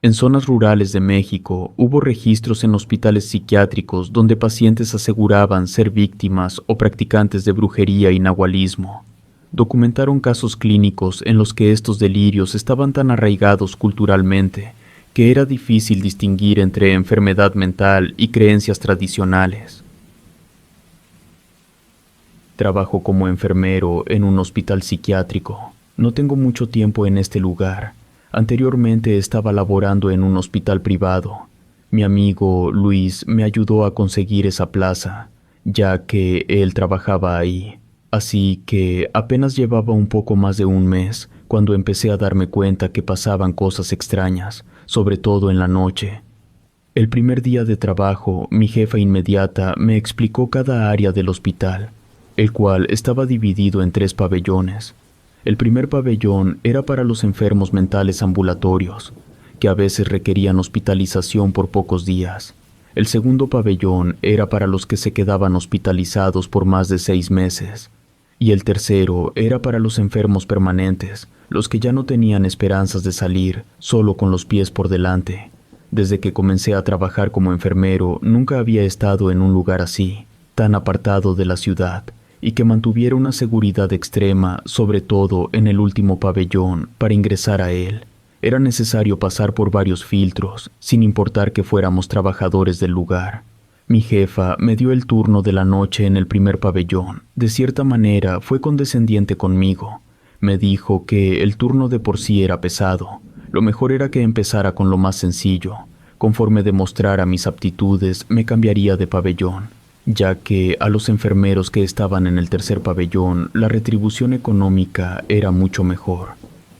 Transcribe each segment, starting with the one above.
En zonas rurales de México hubo registros en hospitales psiquiátricos donde pacientes aseguraban ser víctimas o practicantes de brujería y nahualismo. Documentaron casos clínicos en los que estos delirios estaban tan arraigados culturalmente que era difícil distinguir entre enfermedad mental y creencias tradicionales. Trabajo como enfermero en un hospital psiquiátrico. No tengo mucho tiempo en este lugar. Anteriormente estaba laborando en un hospital privado. Mi amigo Luis me ayudó a conseguir esa plaza, ya que él trabajaba ahí. Así que apenas llevaba un poco más de un mes cuando empecé a darme cuenta que pasaban cosas extrañas, sobre todo en la noche. El primer día de trabajo, mi jefa inmediata me explicó cada área del hospital, el cual estaba dividido en 3 pabellones. El primer pabellón era para los enfermos mentales ambulatorios, que a veces requerían hospitalización por pocos días. El segundo pabellón era para los que se quedaban hospitalizados por más de 6 meses. Y el tercero era para los enfermos permanentes, los que ya no tenían esperanzas de salir, solo con los pies por delante. Desde que comencé a trabajar como enfermero, nunca había estado en un lugar así, tan apartado de la ciudad, y que mantuviera una seguridad extrema, sobre todo en el último pabellón, para ingresar a él. Era necesario pasar por varios filtros, sin importar que fuéramos trabajadores del lugar. Mi jefa me dio el turno de la noche en el primer pabellón. De cierta manera, fue condescendiente conmigo. Me dijo que el turno de por sí era pesado. Lo mejor era que empezara con lo más sencillo. Conforme demostrara mis aptitudes, me cambiaría de pabellón, ya que a los enfermeros que estaban en el tercer pabellón, la retribución económica era mucho mejor.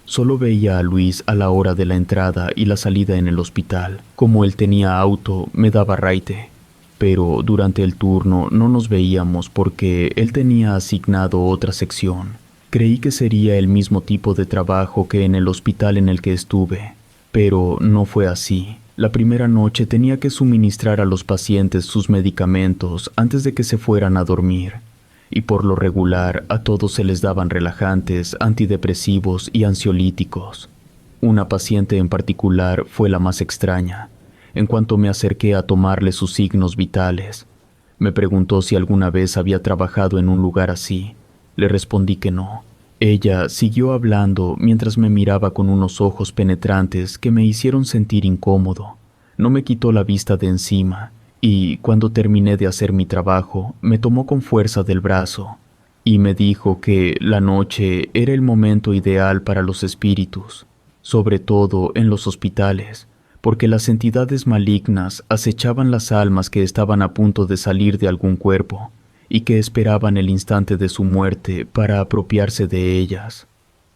Solo veía a Luis a la hora de la entrada y la salida en el hospital. Como él tenía auto, me daba raite. Pero durante el turno no nos veíamos porque él tenía asignado otra sección. Creí que sería el mismo tipo de trabajo que en el hospital en el que estuve, pero no fue así. La primera noche tenía que suministrar a los pacientes sus medicamentos antes de que se fueran a dormir, y por lo regular a todos se les daban relajantes, antidepresivos y ansiolíticos. Una paciente en particular fue la más extraña. En cuanto me acerqué a tomarle sus signos vitales, me preguntó si alguna vez había trabajado en un lugar así. Le respondí que no. Ella siguió hablando mientras me miraba con unos ojos penetrantes que me hicieron sentir incómodo. No me quitó la vista de encima y, cuando terminé de hacer mi trabajo, me tomó con fuerza del brazo y me dijo que la noche era el momento ideal para los espíritus, sobre todo en los hospitales, porque las entidades malignas acechaban las almas que estaban a punto de salir de algún cuerpo y que esperaban el instante de su muerte para apropiarse de ellas.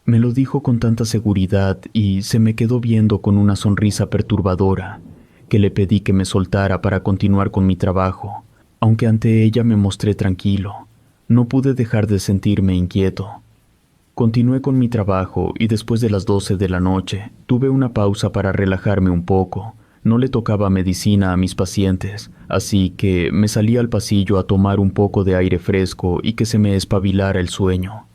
Me lo dijo con tanta seguridad y se me quedó viendo con una sonrisa perturbadora, que le pedí que me soltara para continuar con mi trabajo, aunque ante ella me mostré tranquilo. No pude dejar de sentirme inquieto. Continué con mi trabajo y después de las 12 de la noche tuve una pausa para relajarme un poco. No le tocaba medicina a mis pacientes, así que me salí al pasillo a tomar un poco de aire fresco y que se me espabilara el sueño.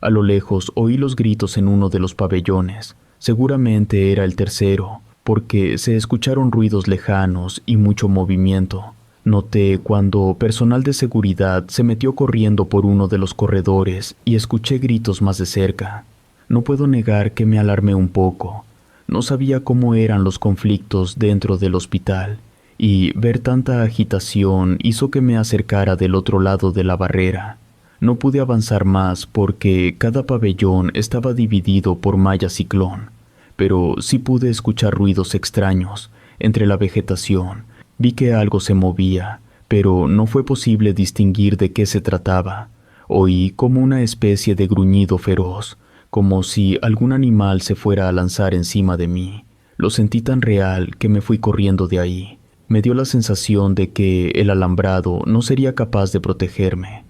A lo lejos oí los gritos en uno de los pabellones. Seguramente era el tercero, porque se escucharon ruidos lejanos y mucho movimiento. Noté cuando personal de seguridad se metió corriendo por uno de los corredores y escuché gritos más de cerca. No puedo negar que me alarmé un poco. No sabía cómo eran los conflictos dentro del hospital, y ver tanta agitación hizo que me acercara del otro lado de la barrera. No pude avanzar más porque cada pabellón estaba dividido por malla ciclón, pero sí pude escuchar ruidos extraños entre la vegetación. Vi que algo se movía, pero no fue posible distinguir de qué se trataba. Oí como una especie de gruñido feroz, como si algún animal se fuera a lanzar encima de mí. Lo sentí tan real que me fui corriendo de ahí. Me dio la sensación de que el alambrado no sería capaz de protegerme.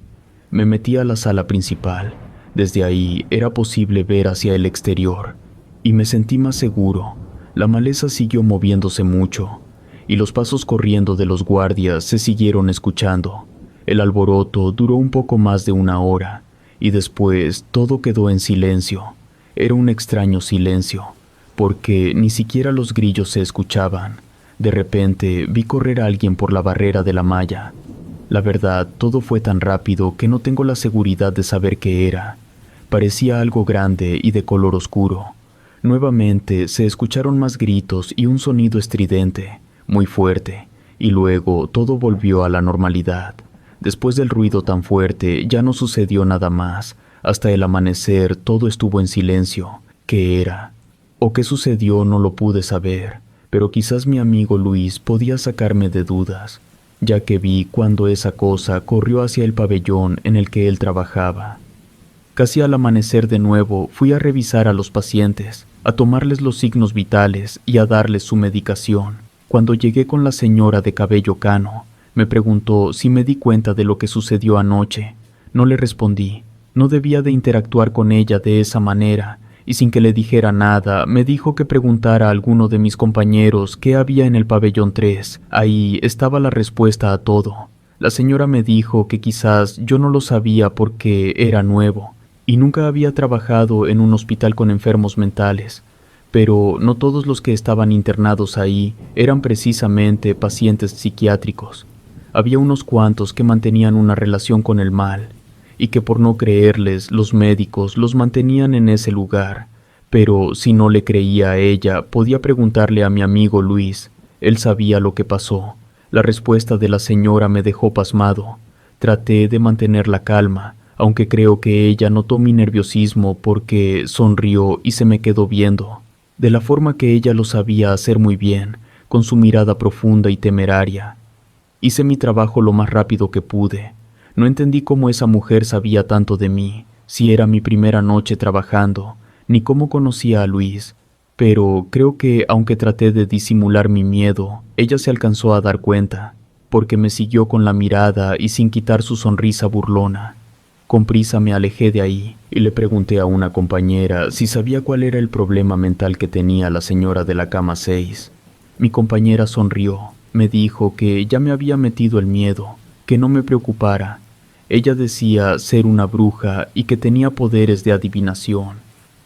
Me metí a la sala principal. Desde ahí era posible ver hacia el exterior, y me sentí más seguro. La maleza siguió moviéndose mucho, y los pasos corriendo de los guardias se siguieron escuchando. El alboroto duró un poco más de una hora, y después todo quedó en silencio. Era un extraño silencio, porque ni siquiera los grillos se escuchaban. De repente vi correr a alguien por la barrera de la malla. La verdad, todo fue tan rápido que no tengo la seguridad de saber qué era. Parecía algo grande y de color oscuro. Nuevamente se escucharon más gritos y un sonido estridente, muy fuerte, y luego todo volvió a la normalidad. Después del ruido tan fuerte ya no sucedió nada más. Hasta el amanecer todo estuvo en silencio. ¿Qué era? ¿O qué sucedió? No lo pude saber, pero quizás mi amigo Luis podía sacarme de dudas, ya que vi cuando esa cosa corrió hacia el pabellón en el que él trabajaba. Casi al amanecer de nuevo fui a revisar a los pacientes, a tomarles los signos vitales y a darles su medicación. Cuando llegué con la señora de cabello cano, me preguntó si me di cuenta de lo que sucedió anoche. No le respondí. No debía de interactuar con ella de esa manera, y sin que le dijera nada, me dijo que preguntara a alguno de mis compañeros qué había en el pabellón 3. Ahí estaba la respuesta a todo. La señora me dijo que quizás yo no lo sabía porque era nuevo, y nunca había trabajado en un hospital con enfermos mentales. Pero no todos los que estaban internados ahí eran precisamente pacientes psiquiátricos. Había unos cuantos que mantenían una relación con el mal, y que por no creerles, los médicos los mantenían en ese lugar. Pero si no le creía a ella, podía preguntarle a mi amigo Luis. Él sabía lo que pasó. La respuesta de la señora me dejó pasmado. Traté de mantener la calma, aunque creo que ella notó mi nerviosismo porque sonrió y se me quedó viendo, de la forma que ella lo sabía hacer muy bien, con su mirada profunda y temeraria. Hice mi trabajo lo más rápido que pude. No entendí cómo esa mujer sabía tanto de mí, si era mi primera noche trabajando, ni cómo conocía a Luis, pero creo que aunque traté de disimular mi miedo, ella se alcanzó a dar cuenta, porque me siguió con la mirada y sin quitar su sonrisa burlona. Con prisa me alejé de ahí y le pregunté a una compañera si sabía cuál era el problema mental que tenía la señora de la cama 6. Mi compañera sonrió, me dijo que ya me había metido el miedo, que no me preocupara. Ella decía ser una bruja y que tenía poderes de adivinación,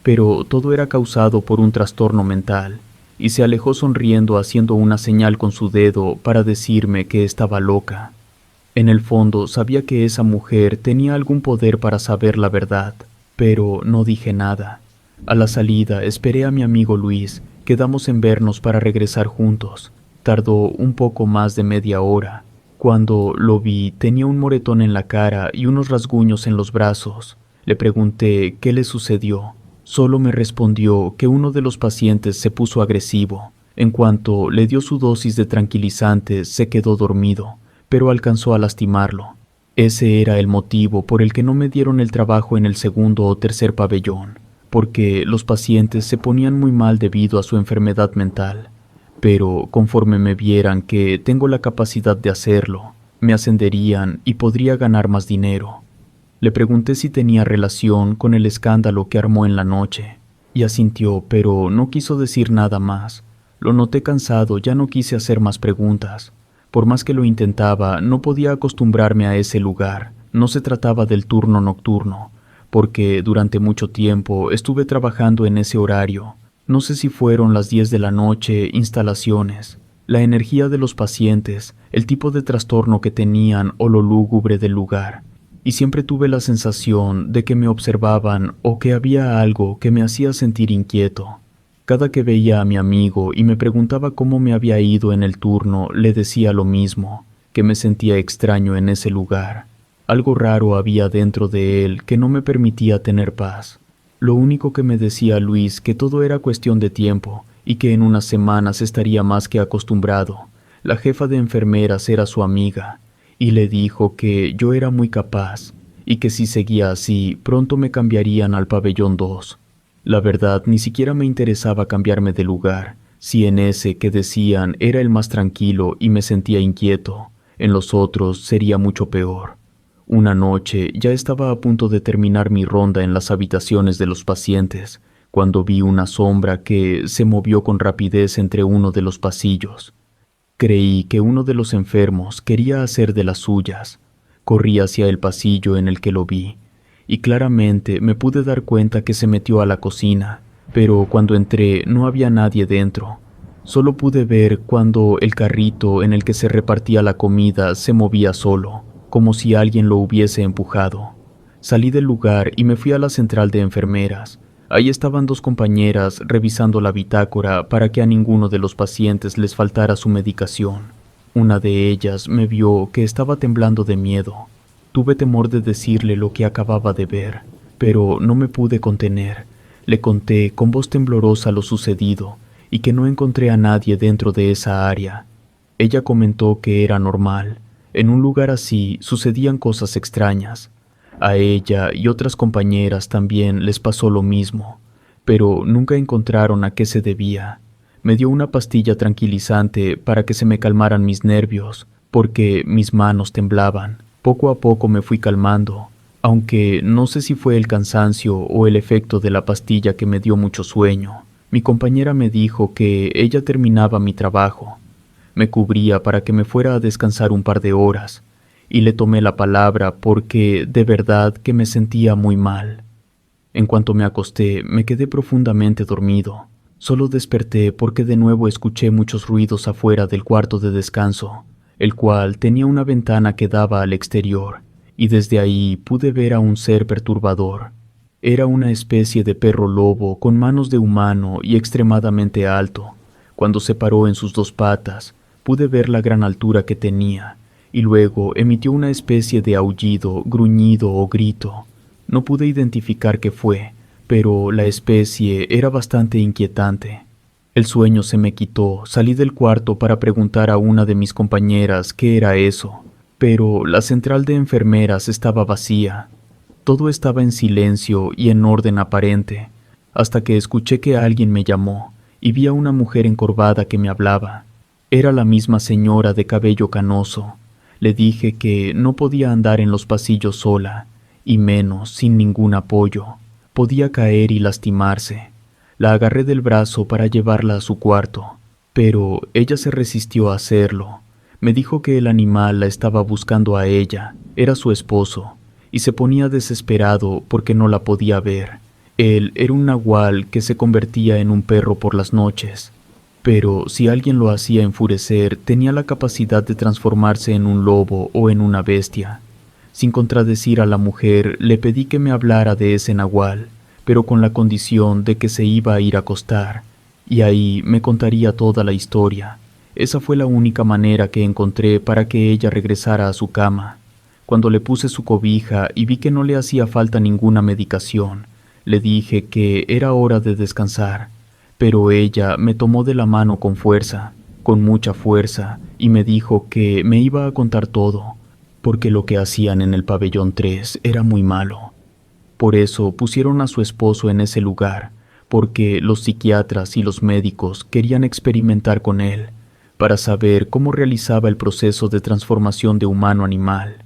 pero todo era causado por un trastorno mental, y se alejó sonriendo haciendo una señal con su dedo para decirme que estaba loca. En el fondo sabía que esa mujer tenía algún poder para saber la verdad, pero no dije nada. A la salida esperé a mi amigo Luis, quedamos en vernos para regresar juntos. Tardó un poco más de media hora. Cuando lo vi tenía un moretón en la cara y unos rasguños en los brazos. Le pregunté qué le sucedió. Solo me respondió que uno de los pacientes se puso agresivo. En cuanto le dio su dosis de tranquilizantes, se quedó dormido, pero alcanzó a lastimarlo. Ese era el motivo por el que no me dieron el trabajo en el segundo o tercer pabellón, porque los pacientes se ponían muy mal debido a su enfermedad mental. Pero conforme me vieran que tengo la capacidad de hacerlo, me ascenderían y podría ganar más dinero. Le pregunté si tenía relación con el escándalo que armó en la noche, y asintió, pero no quiso decir nada más. Lo noté cansado, ya no quise hacer más preguntas. Por más que lo intentaba, no podía acostumbrarme a ese lugar. No se trataba del turno nocturno, porque durante mucho tiempo estuve trabajando en ese horario. No sé si fueron las 10 de la noche, instalaciones, la energía de los pacientes, el tipo de trastorno que tenían o lo lúgubre del lugar. Y siempre tuve la sensación de que me observaban o que había algo que me hacía sentir inquieto. Cada que veía a mi amigo y me preguntaba cómo me había ido en el turno, le decía lo mismo, que me sentía extraño en ese lugar. Algo raro había dentro de él que no me permitía tener paz. Lo único que me decía Luis que todo era cuestión de tiempo y que en unas semanas estaría más que acostumbrado. La jefa de enfermeras era su amiga y le dijo que yo era muy capaz y que si seguía así pronto me cambiarían al pabellón 2. La verdad, ni siquiera me interesaba cambiarme de lugar. Si en ese que decían era el más tranquilo y me sentía inquieto, en los otros sería mucho peor. Una noche ya estaba a punto de terminar mi ronda en las habitaciones de los pacientes, cuando vi una sombra que se movió con rapidez entre uno de los pasillos. Creí que uno de los enfermos quería hacer de las suyas. Corrí hacia el pasillo en el que lo vi, y claramente me pude dar cuenta que se metió a la cocina. pero cuando entré no había nadie dentro. Solo pude ver cuando el carrito en el que se repartía la comida se movía solo, como si alguien lo hubiese empujado. Salí del lugar y me fui a la central de enfermeras. Ahí estaban dos compañeras revisando la bitácora para que a ninguno de los pacientes les faltara su medicación. Una de ellas me vio que estaba temblando de miedo. Tuve temor de decirle lo que acababa de ver, pero no me pude contener. Le conté con voz temblorosa lo sucedido y que no encontré a nadie dentro de esa área. Ella comentó que era normal. En un lugar así sucedían cosas extrañas. A ella y otras compañeras también les pasó lo mismo, pero nunca encontraron a qué se debía. Me dio una pastilla tranquilizante para que se me calmaran mis nervios, porque mis manos temblaban. Poco a poco me fui calmando, aunque no sé si fue el cansancio o el efecto de la pastilla que me dio mucho sueño. Mi compañera me dijo que ella terminaba mi trabajo. Me cubría para que me fuera a descansar un par de horas, y le tomé la palabra porque de verdad que me sentía muy mal. En cuanto me acosté, me quedé profundamente dormido. Solo desperté porque de nuevo escuché muchos ruidos afuera del cuarto de descanso, el cual tenía una ventana que daba al exterior, y desde ahí pude ver a un ser perturbador. Era una especie de perro lobo con manos de humano y extremadamente alto. Cuando se paró en sus dos patas, pude ver la gran altura que tenía, y luego emitió una especie de aullido, gruñido o grito. No pude identificar qué fue, pero la especie era bastante inquietante. El sueño se me quitó, salí del cuarto para preguntar a una de mis compañeras qué era eso, pero la central de enfermeras estaba vacía. Todo estaba en silencio y en orden aparente, hasta que escuché que alguien me llamó y vi a una mujer encorvada que me hablaba. Era la misma señora de cabello canoso. Le dije que no podía andar en los pasillos sola, y menos sin ningún apoyo. Podía caer y lastimarse. La agarré del brazo para llevarla a su cuarto, pero ella se resistió a hacerlo. Me dijo que el animal la estaba buscando a ella, era su esposo, y se ponía desesperado porque no la podía ver. Él era un nahual que se convertía en un perro por las noches, pero si alguien lo hacía enfurecer, tenía la capacidad de transformarse en un lobo o en una bestia. Sin contradecir a la mujer, le pedí que me hablara de ese nahual, pero con la condición de que se iba a ir a acostar, y ahí me contaría toda la historia. Esa fue la única manera que encontré para que ella regresara a su cama. Cuando le puse su cobija y vi que no le hacía falta ninguna medicación, le dije que era hora de descansar, pero ella me tomó de la mano con mucha fuerza, y me dijo que me iba a contar todo, porque lo que hacían en el pabellón 3 era muy malo. Por eso pusieron a su esposo en ese lugar, porque los psiquiatras y los médicos querían experimentar con él, para saber cómo realizaba el proceso de transformación de humano a animal.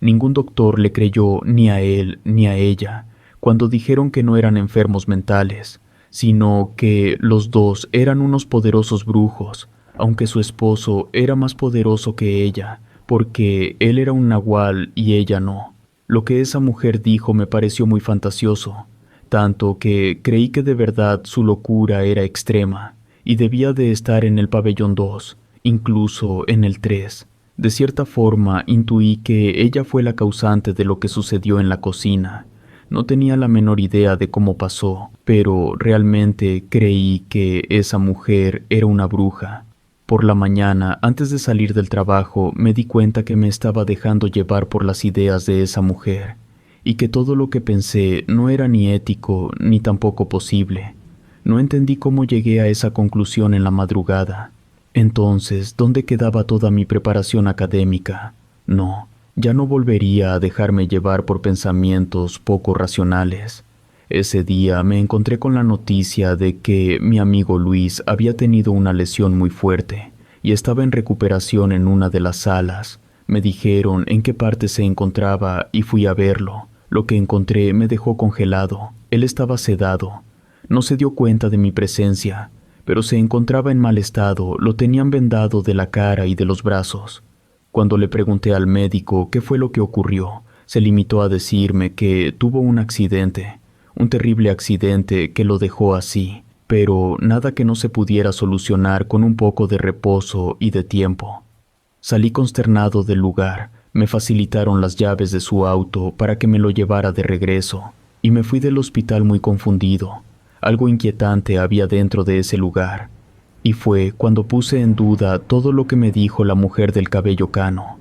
Ningún doctor le creyó ni a él ni a ella, cuando dijeron que no eran enfermos mentales, sino que los dos eran unos poderosos brujos, aunque su esposo era más poderoso que ella, porque él era un nahual y ella no. Lo que esa mujer dijo me pareció muy fantasioso, tanto que creí que de verdad su locura era extrema, y debía de estar en el pabellón 2, incluso en el 3. De cierta forma intuí que ella fue la causante de lo que sucedió en la cocina. No tenía la menor idea de cómo pasó, pero realmente creí que esa mujer era una bruja. Por la mañana, antes de salir del trabajo, me di cuenta que me estaba dejando llevar por las ideas de esa mujer, y que todo lo que pensé no era ni ético ni tampoco posible. No entendí cómo llegué a esa conclusión en la madrugada. Entonces, ¿dónde quedaba toda mi preparación académica? No, ya no volvería a dejarme llevar por pensamientos poco racionales. Ese día me encontré con la noticia de que mi amigo Luis había tenido una lesión muy fuerte y estaba en recuperación en una de las salas. Me dijeron en qué parte se encontraba y fui a verlo. Lo que encontré me dejó congelado. Él estaba sedado. No se dio cuenta de mi presencia, pero se encontraba en mal estado, lo tenían vendado de la cara y de los brazos. Cuando le pregunté al médico qué fue lo que ocurrió, se limitó a decirme que tuvo un accidente. un terrible accidente que lo dejó así, pero nada que no se pudiera solucionar con un poco de reposo y de tiempo. Salí consternado del lugar, me facilitaron las llaves de su auto para que me lo llevara de regreso, y me fui del hospital muy confundido. Algo inquietante había dentro de ese lugar, y fue cuando puse en duda todo lo que me dijo la mujer del cabello cano.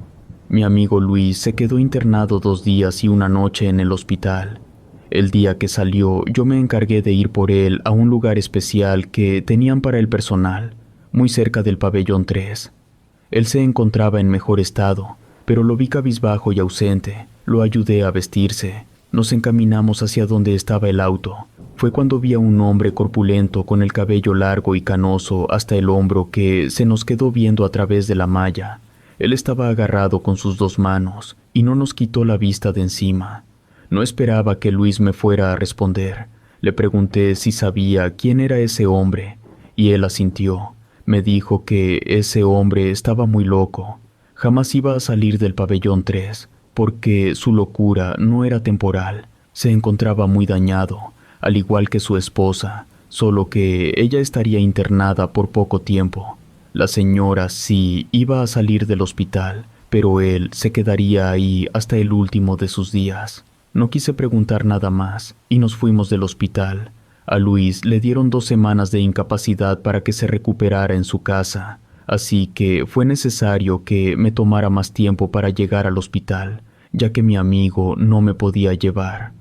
Mi amigo Luis se quedó internado 2 días y una noche en el hospital. El día que salió, yo me encargué de ir por él a un lugar especial que tenían para el personal, muy cerca del pabellón 3. Él se encontraba en mejor estado, pero lo vi cabizbajo y ausente. Lo ayudé a vestirse. Nos encaminamos hacia donde estaba el auto. Fue cuando vi a un hombre corpulento con el cabello largo y canoso hasta el hombro que se nos quedó viendo a través de la malla. Él estaba agarrado con sus 2 manos y no nos quitó la vista de encima. No esperaba que Luis me fuera a responder. Le pregunté si sabía quién era ese hombre, y él asintió. Me dijo que ese hombre estaba muy loco. Jamás iba a salir del pabellón 3, porque su locura no era temporal. Se encontraba muy dañado, al igual que su esposa, solo que ella estaría internada por poco tiempo. La señora sí iba a salir del hospital, pero él se quedaría ahí hasta el último de sus días. No quise preguntar nada más, y nos fuimos del hospital. A Luis le dieron 2 semanas de incapacidad para que se recuperara en su casa, así que fue necesario que me tomara más tiempo para llegar al hospital, ya que mi amigo no me podía llevar.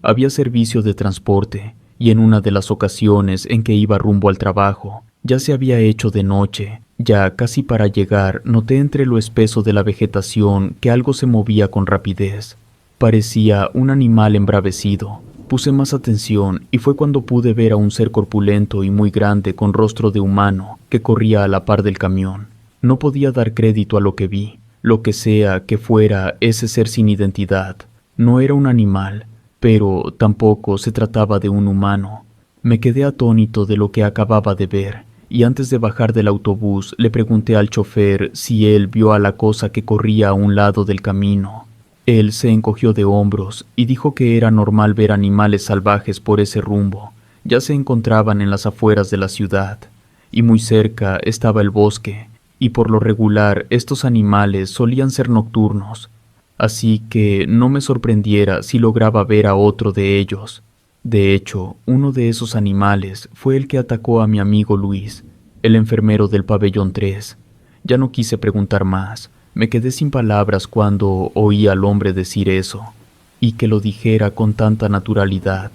Había servicio de transporte, y en una de las ocasiones en que iba rumbo al trabajo, ya se había hecho de noche. Ya casi para llegar, noté entre lo espeso de la vegetación que algo se movía con rapidez. Parecía un animal embravecido. Puse más atención y fue cuando pude ver a un ser corpulento y muy grande con rostro de humano que corría a la par del camión. No podía dar crédito a lo que vi. Lo que sea que fuera ese ser sin identidad, no era un animal, pero tampoco se trataba de un humano. Me quedé atónito de lo que acababa de ver, y antes de bajar del autobús le pregunté al chofer si él vio a la cosa que corría a un lado del camino. Él se encogió de hombros y dijo que era normal ver animales salvajes por ese rumbo. Ya se encontraban en las afueras de la ciudad, y muy cerca estaba el bosque, y por lo regular estos animales solían ser nocturnos, así que no me sorprendiera si lograba ver a otro de ellos. De hecho, uno de esos animales fue el que atacó a mi amigo Luis, el enfermero del pabellón 3. Ya no quise preguntar más. Me quedé sin palabras cuando oí al hombre decir eso, y que lo dijera con tanta naturalidad,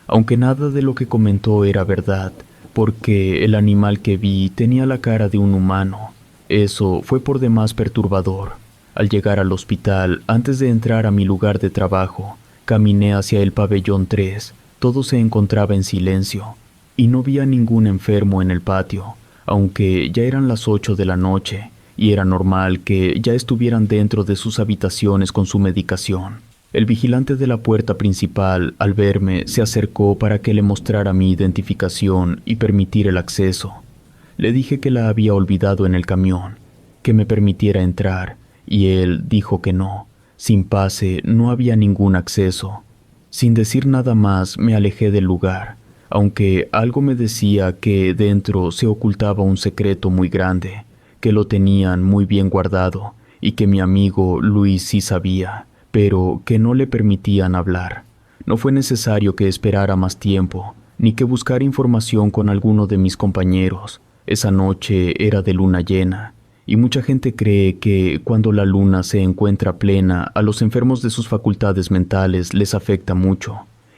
aunque nada de lo que comentó era verdad, porque el animal que vi tenía la cara de un humano. Eso fue por demás perturbador. Al llegar al hospital, antes de entrar a mi lugar de trabajo, caminé hacia el pabellón 3. Todo se encontraba en silencio, y no vi a ningún enfermo en el patio, aunque ya eran las 8 de la noche, y era normal que ya estuvieran dentro de sus habitaciones con su medicación. El vigilante de la puerta principal, al verme, se acercó para que le mostrara mi identificación y permitir el acceso. Le dije que la había olvidado en el camión, que me permitiera entrar, y él dijo que no. Sin pase no había ningún acceso. Sin decir nada más me alejé del lugar, aunque algo me decía que dentro se ocultaba un secreto muy grande, que lo tenían muy bien guardado y que mi amigo Luis sí sabía, pero que no le permitían hablar. No fue necesario que esperara más tiempo, ni que buscara información con alguno de mis compañeros. Esa noche era de luna llena, y mucha gente cree que cuando la luna se encuentra plena, a los enfermos de sus facultades mentales les afecta mucho.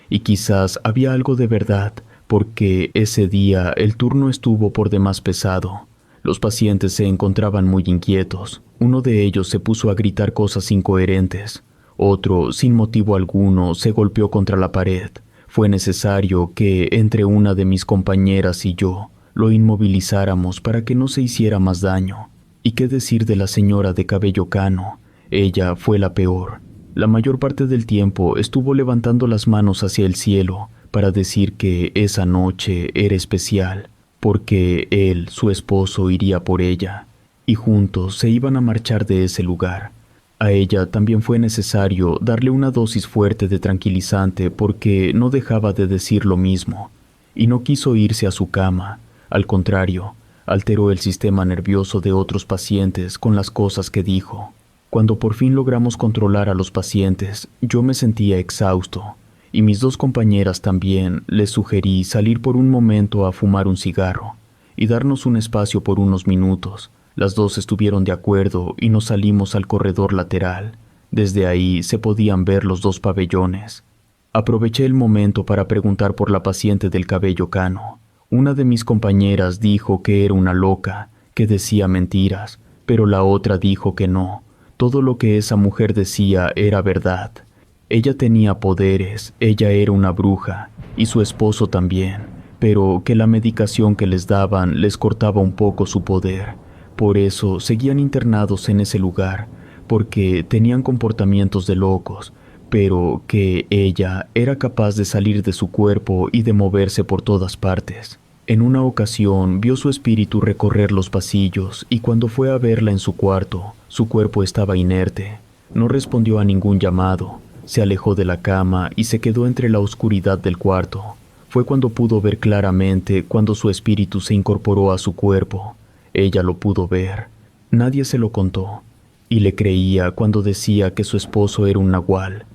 Y quizás había algo de verdad, porque ese día el turno estuvo por demás pesado. Los pacientes se encontraban muy inquietos. Uno de ellos se puso a gritar cosas incoherentes. Otro, sin motivo alguno, se golpeó contra la pared. Fue necesario que, entre una de mis compañeras y yo, lo inmovilizáramos para que no se hiciera más daño. ¿Y qué decir de la señora de cabello cano? Ella fue la peor. La mayor parte del tiempo estuvo levantando las manos hacia el cielo para decir que esa noche era especial, porque él, su esposo, iría por ella, y juntos se iban a marchar de ese lugar. A ella también fue necesario darle una dosis fuerte de tranquilizante porque no dejaba de decir lo mismo, y no quiso irse a su cama. Al contrario, alteró el sistema nervioso de otros pacientes con las cosas que dijo. Cuando por fin logramos controlar a los pacientes, yo me sentía exhausto, y mis dos compañeras también. Les sugerí salir por un momento a fumar un cigarro y darnos un espacio por unos minutos. Las dos estuvieron de acuerdo y nos salimos al corredor lateral. Desde ahí se podían ver los dos pabellones. Aproveché el momento para preguntar por la paciente del cabello cano. Una de mis compañeras dijo que era una loca, que decía mentiras, pero la otra dijo que no. Todo lo que esa mujer decía era verdad. Ella tenía poderes, ella era una bruja, y su esposo también, pero que la medicación que les daban les cortaba un poco su poder. Por eso seguían internados en ese lugar, porque tenían comportamientos de locos, pero que ella era capaz de salir de su cuerpo y de moverse por todas partes. En una ocasión vio su espíritu recorrer los pasillos y cuando fue a verla en su cuarto, su cuerpo estaba inerte. No respondió a ningún llamado, se alejó de la cama y se quedó entre la oscuridad del cuarto. Fue cuando pudo ver claramente cuando su espíritu se incorporó a su cuerpo. Ella lo pudo ver. Nadie se lo contó, y le creía cuando decía que su esposo era un nahual.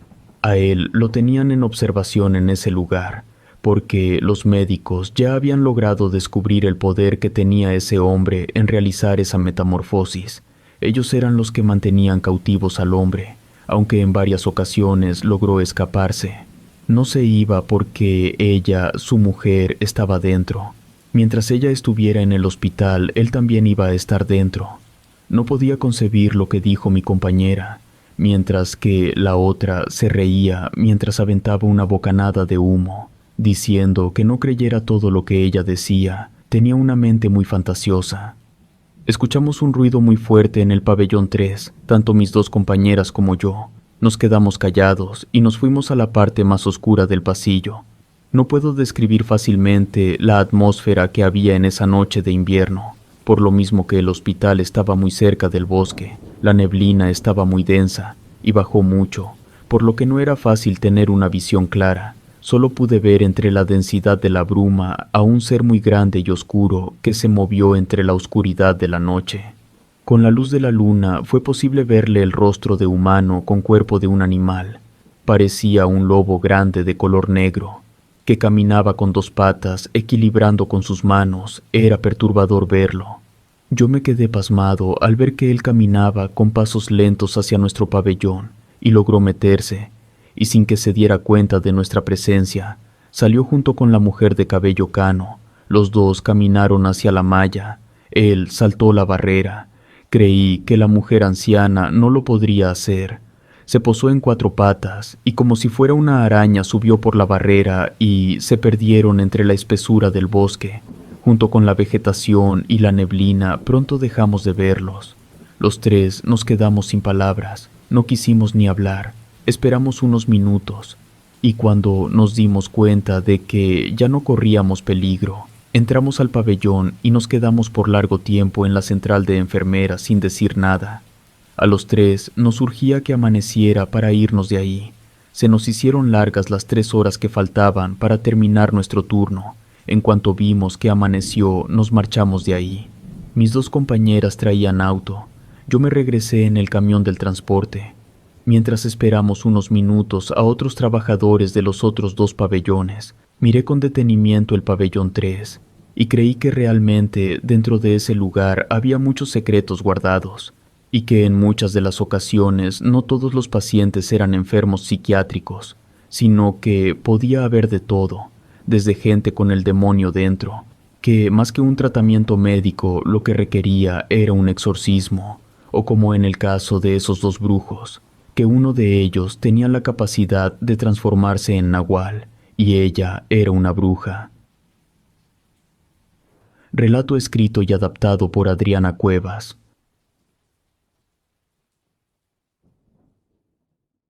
A él lo tenían en observación en ese lugar, porque los médicos ya habían logrado descubrir el poder que tenía ese hombre en realizar esa metamorfosis. Ellos eran los que mantenían cautivos al hombre, aunque en varias ocasiones logró escaparse. No se iba porque ella, su mujer, estaba dentro. Mientras ella estuviera en el hospital, él también iba a estar dentro. No podía concebir lo que dijo mi compañera, mientras que la otra se reía mientras aventaba una bocanada de humo, diciendo que no creyera todo lo que ella decía. Tenía una mente muy fantasiosa. Escuchamos un ruido muy fuerte en el pabellón 3, tanto mis dos compañeras como yo. Nos quedamos callados y nos fuimos a la parte más oscura del pasillo. No puedo describir fácilmente la atmósfera que había en esa noche de invierno. Por lo mismo que el hospital estaba muy cerca del bosque, la neblina estaba muy densa y bajó mucho, por lo que no era fácil tener una visión clara. Solo pude ver entre la densidad de la bruma a un ser muy grande y oscuro que se movió entre la oscuridad de la noche. Con la luz de la luna fue posible verle el rostro de humano con cuerpo de un animal. Parecía un lobo grande de color negro, que caminaba con dos patas, equilibrando con sus manos. Era perturbador verlo. Yo me quedé pasmado al ver que él caminaba con pasos lentos hacia nuestro pabellón y logró meterse, y sin que se diera cuenta de nuestra presencia, salió junto con la mujer de cabello cano. Los dos caminaron hacia la malla. Él saltó la barrera. Creí que la mujer anciana no lo podría hacer. Se posó en cuatro patas y como si fuera una araña subió por la barrera y se perdieron entre la espesura del bosque. Junto con la vegetación y la neblina pronto dejamos de verlos. Los tres nos quedamos sin palabras. No quisimos ni hablar. Esperamos unos minutos y cuando nos dimos cuenta de que ya no corríamos peligro, entramos al pabellón y nos quedamos por largo tiempo en la central de enfermeras sin decir nada. A los tres nos urgía que amaneciera para irnos de ahí. Se nos hicieron largas las 3 horas que faltaban para terminar nuestro turno. En cuanto vimos que amaneció, nos marchamos de ahí. Mis dos compañeras traían auto. Yo me regresé en el camión del transporte. Mientras esperamos unos minutos a otros trabajadores de los otros 2 pabellones, miré con detenimiento el pabellón 3 y creí que realmente dentro de ese lugar había muchos secretos guardados, y que en muchas de las ocasiones no todos los pacientes eran enfermos psiquiátricos, sino que podía haber de todo, desde gente con el demonio dentro, que más que un tratamiento médico lo que requería era un exorcismo, o como en el caso de esos 2 brujos, que uno de ellos tenía la capacidad de transformarse en nahual, y ella era una bruja. Relato escrito y adaptado por Adriana Cuevas.